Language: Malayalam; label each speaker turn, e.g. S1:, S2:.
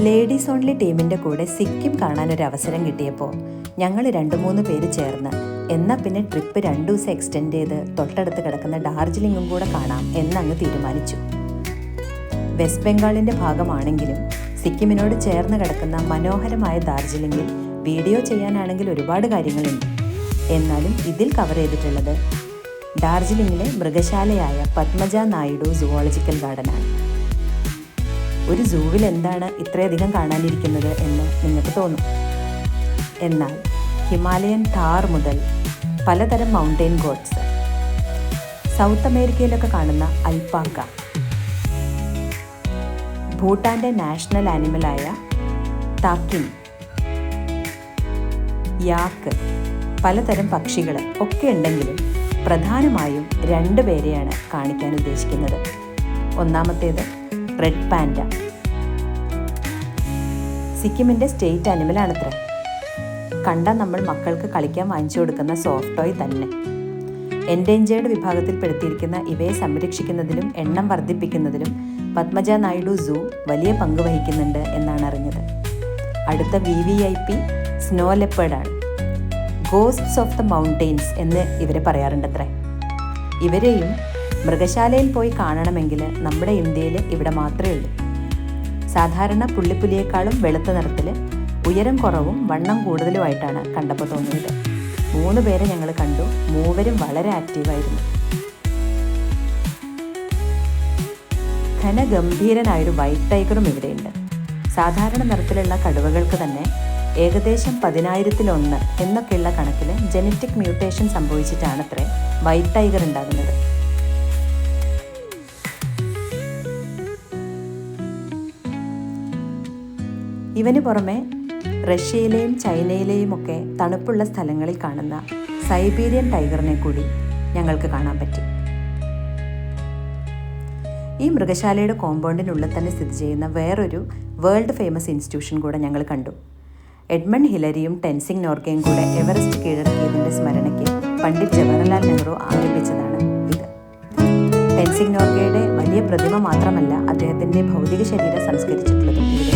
S1: ലേഡീസ് ഓൺലി ടീമിൻ്റെ കൂടെ സിക്കിം കാണാനൊരു അവസരം കിട്ടിയപ്പോൾ ഞങ്ങൾ 2-3 പേര് ചേർന്ന് എന്നാൽ പിന്നെ ട്രിപ്പ് 2 ദിവസം എക്സ്റ്റെൻഡ് ചെയ്ത് തൊട്ടടുത്ത് കിടക്കുന്ന ഡാർജിലിംഗും കൂടെ കാണാം എന്നങ്ങ് തീരുമാനിച്ചു. വെസ്റ്റ് ബംഗാളിൻ്റെ ഭാഗമാണെങ്കിലും സിക്കിമിനോട് ചേർന്ന് കിടക്കുന്ന മനോഹരമായ ഡാർജിലിംഗിൽ വീഡിയോ ചെയ്യാനാണെങ്കിൽ ഒരുപാട് കാര്യങ്ങളുണ്ട്. എന്നാലും ഇതിൽ കവർ ചെയ്തിട്ടുള്ളത് ഡാർജിലിംഗിലെ മൃഗശാലയായ പത്മജ നായിഡു സുവോളജിക്കൽ ഗാർഡനാണ്. ഒരു സൂവിൽ എന്താണ് ഇത്രയധികം കാണാനിരിക്കുന്നത് എന്ന് നിങ്ങൾക്ക് തോന്നും. എന്നാൽ ഹിമാലയൻ താർ മുതൽ പലതരം മൗണ്ടെയിൻ ഗോഡ്സ്, സൗത്ത് അമേരിക്കയിലൊക്കെ കാണുന്ന അൽപാക്ക, ഭൂട്ടാൻ്റെ നാഷണൽ ആനിമലായ താക്കിൻ, യാക്ക്, പലതരം പക്ഷികൾ ഒക്കെ ഉണ്ടെങ്കിലും പ്രധാനമായും 2 പേരെയാണ് കാണിക്കാൻ ഉദ്ദേശിക്കുന്നത്. ഒന്നാമത്തേത് റെഡ് പാൻഡ. സിക്കിമിൻ്റെ സ്റ്റേറ്റ് ആനിമലാണത്രേ. കണ്ടാൽ നമ്മൾ മക്കൾക്ക് കളിക്കാൻ വാങ്ങിച്ചു കൊടുക്കുന്ന സോഫ്റ്റ് ടോയ് തന്നെ. എൻഡേഞ്ചേർഡ് വിഭാഗത്തിൽപ്പെടുത്തിയിരിക്കുന്ന ഇവയെ സംരക്ഷിക്കുന്നതിലും എണ്ണം വർദ്ധിപ്പിക്കുന്നതിലും പത്മജ നായിഡു സൂ വലിയ പങ്ക് വഹിക്കുന്നുണ്ട് എന്നാണ് അറിഞ്ഞത്. അടുത്ത VVIP സ്നോ ലെപ്പേർഡാണ്. ഗോസ്റ്റ്സ് ഓഫ് ദ മൗണ്ടെയിൻസ് എന്ന് ഇവരെ പറയാറുണ്ടത്രേ. ഇവരെയും മൃഗശാലയിൽ പോയി കാണണമെങ്കിൽ നമ്മുടെ ഇന്ത്യയിൽ ഇവിടെ മാത്രമേ ഉള്ളൂ. സാധാരണ പുള്ളിപ്പുലിയേക്കാളും വെളുത്ത നിറത്തിൽ, ഉയരം കുറവും വണ്ണം കൂടുതലുമായിട്ടാണ് കണ്ടപ്പോൾ തോന്നിയത്. 3 പേരെ ഞങ്ങൾ കണ്ടു. 3 വളരെ ആക്റ്റീവായിരുന്നു. ഘനഗംഭീരനായൊരു വൈറ്റ് ടൈഗറും ഇവിടെയുണ്ട്. സാധാരണ നിറത്തിലുള്ള കടുവകൾക്ക് തന്നെ ഏകദേശം 10,000-1 എന്നൊക്കെയുള്ള കണക്കിൽ ജനറ്റിക് മ്യൂട്ടേഷൻ സംഭവിച്ചിട്ടാണത്രേ വൈറ്റ് ടൈഗർ ഉണ്ടാകുന്നത്. ഇവന് പുറമെ റഷ്യയിലെയും ചൈനയിലെയും ഒക്കെ തണുപ്പുള്ള സ്ഥലങ്ങളിൽ കാണുന്ന സൈബീരിയൻ ടൈഗറിനെ കൂടി ഞങ്ങൾക്ക് കാണാൻ പറ്റി. ഈ മൃഗശാലയുടെ കോമ്പൗണ്ടിനുള്ളിൽ തന്നെ സ്ഥിതി ചെയ്യുന്ന വേറൊരു വേൾഡ് ഫേമസ് ഇൻസ്റ്റിറ്റ്യൂഷൻ കൂടെ ഞങ്ങൾ കണ്ടു. എഡ്മണ്ട് ഹിലരിയും ടെൻസിംഗ് നോർഗയും കൂടെ എവറസ്റ്റ് കീഴടക്കിയതിൻ്റെ സ്മരണയ്ക്ക് പണ്ഡിറ്റ് ജവഹർലാൽ നെഹ്റു ആരംഭിച്ചതാണ് ഇത്. ടെൻസിംഗ് നോർഗയുടെ വലിയ പ്രതിമ മാത്രമല്ല, അദ്ദേഹത്തിൻ്റെ ഭൗതിക ശരീരം സംസ്കരിച്ചിട്ടുള്ളതും ഇവിടെ